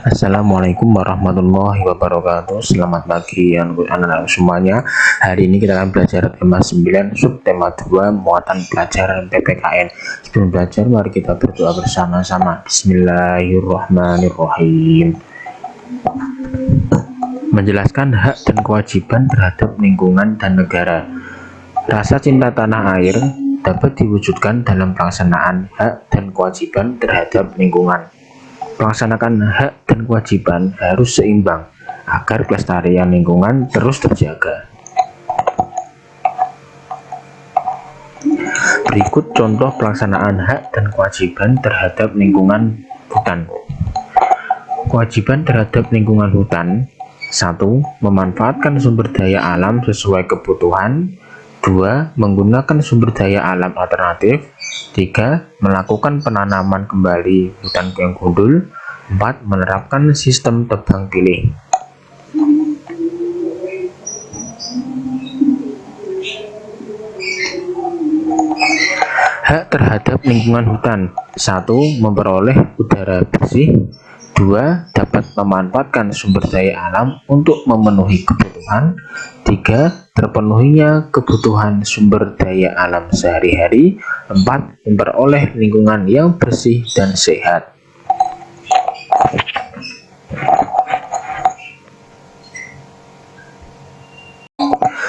Assalamualaikum warahmatullahi wabarakatuh. Selamat pagi anak-anak semuanya. Hari ini kita akan belajar tema 9 subtema 2 muatan pelajaran PPKN. Sebelum belajar mari kita berdoa bersama-sama. Bismillahirrahmanirrahim. Menjelaskan hak dan kewajiban terhadap lingkungan dan negara. Rasa cinta tanah air dapat diwujudkan dalam pelaksanaan hak dan kewajiban terhadap lingkungan. Melaksanakan hak dan kewajiban harus seimbang agar kelestarian lingkungan terus terjaga. Berikut contoh pelaksanaan hak dan kewajiban terhadap lingkungan hutan. Kewajiban terhadap lingkungan hutan: 1. Memanfaatkan sumber daya alam sesuai kebutuhan. 2. Menggunakan sumber daya alam alternatif. 3. Melakukan penanaman kembali hutan yang gundul. 4. Menerapkan sistem tebang pilih. Hak terhadap lingkungan hutan: 1. Memperoleh udara bersih. 2. Dapat memanfaatkan sumber daya alam untuk memenuhi kebutuhan. 3. Terpenuhinya kebutuhan sumber daya alam sehari-hari. 4. Memperoleh lingkungan yang bersih dan sehat.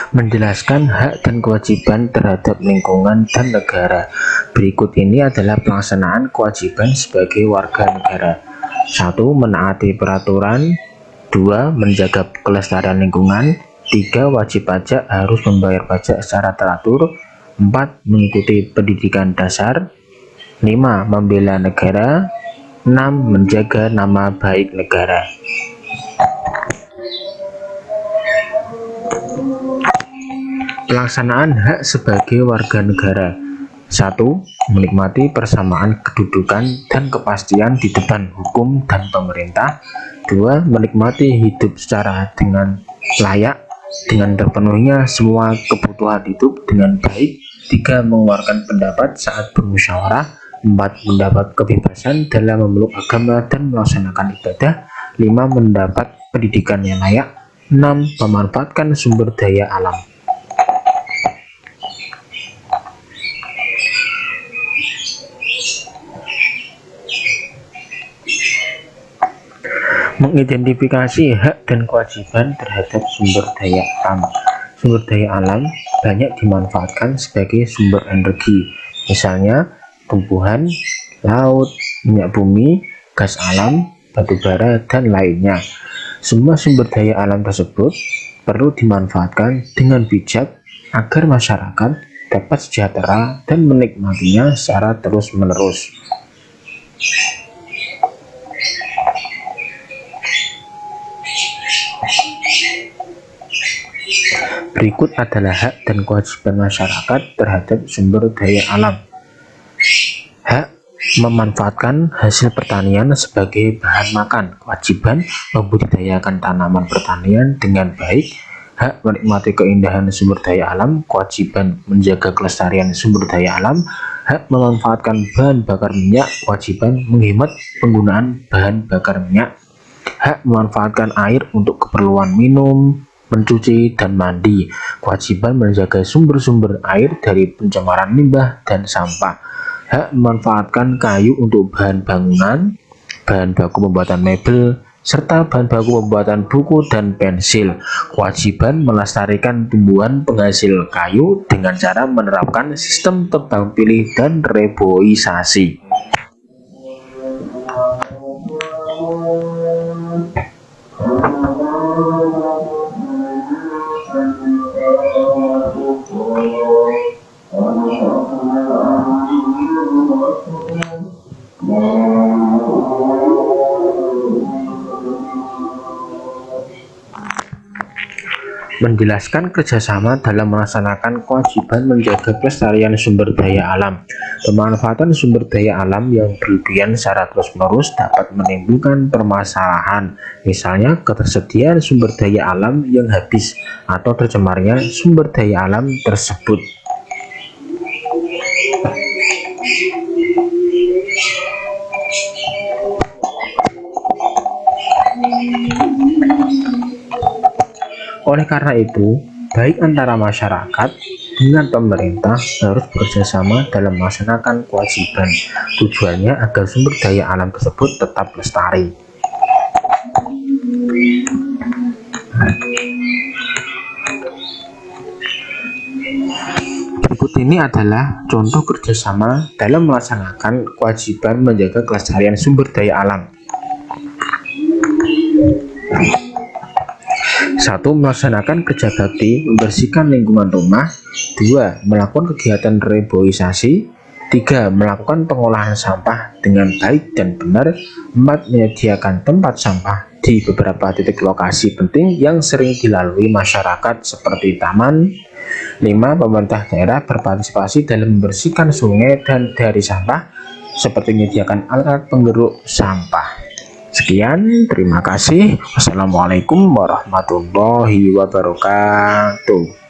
Menjelaskan hak dan kewajiban terhadap lingkungan dan negara. Berikut ini adalah pelaksanaan kewajiban sebagai warga negara. 1. Menaati peraturan. 2. Menjaga kelestarian lingkungan. 3. Wajib pajak harus membayar pajak secara teratur. 4. Mengikuti pendidikan dasar. 5. Membela negara. 6. Menjaga nama baik negara. Pelaksanaan hak sebagai warga negara. 1. Menikmati persamaan kedudukan dan kepastian di depan hukum dan pemerintah. 2. Menikmati hidup secara dengan layak dengan terpenuhinya semua kebutuhan hidup dengan baik. 3. Mengeluarkan pendapat saat bermusyawarah. 4. Mendapat kebebasan dalam memeluk agama dan melaksanakan ibadah. 5. Mendapat pendidikan yang layak. 6. Memanfaatkan sumber daya alam. Mengidentifikasi hak dan kewajiban terhadap sumber daya alam. Sumber daya alam banyak dimanfaatkan sebagai sumber energi, misalnya tumbuhan, laut, minyak bumi, gas alam, batu bara, dan lainnya. Semua sumber daya alam tersebut perlu dimanfaatkan dengan bijak agar masyarakat dapat sejahtera dan menikmatinya secara terus-menerus. Berikut adalah hak dan kewajiban masyarakat terhadap sumber daya alam. Hak memanfaatkan hasil pertanian sebagai bahan makan. Kewajiban membudidayakan tanaman pertanian dengan baik. Hak menikmati keindahan sumber daya alam. Kewajiban menjaga kelestarian sumber daya alam. Hak memanfaatkan bahan bakar minyak. Kewajiban menghemat penggunaan bahan bakar minyak. Hak memanfaatkan air untuk keperluan minum, mencuci, dan mandi. Kewajiban menjaga sumber-sumber air dari pencemaran limbah dan sampah. Hak memanfaatkan kayu untuk bahan bangunan, bahan baku pembuatan mebel, serta bahan baku pembuatan buku dan pensil. Kewajiban melestarikan tumbuhan penghasil kayu dengan cara menerapkan sistem tebang pilih dan reboisasi. Menjelaskan kerjasama dalam melaksanakan kewajiban menjaga kelestarian sumber daya alam. Pemanfaatan sumber daya alam yang berlebihan secara terus-menerus dapat menimbulkan permasalahan, misalnya ketersediaan sumber daya alam yang habis atau tercemarnya sumber daya alam tersebut. Oleh karena itu, baik antara masyarakat dengan pemerintah harus bekerjasama dalam melaksanakan kewajiban. Tujuannya agar sumber daya alam tersebut tetap lestari. Berikut ini adalah contoh kerjasama dalam melaksanakan kewajiban menjaga kelestarian sumber daya alam. 1. Melaksanakan kerja bakti membersihkan lingkungan rumah. 2. Melakukan kegiatan reboisasi. 3. Melakukan pengolahan sampah dengan baik dan benar. 4. Menyediakan tempat sampah di beberapa titik lokasi penting yang sering dilalui masyarakat seperti taman. 5. Pemerintah daerah berpartisipasi dalam membersihkan sungai dan dari sampah seperti menyediakan alat penggeruk sampah. Sekian, terima kasih. Wassalamualaikum warahmatullahi wabarakatuh.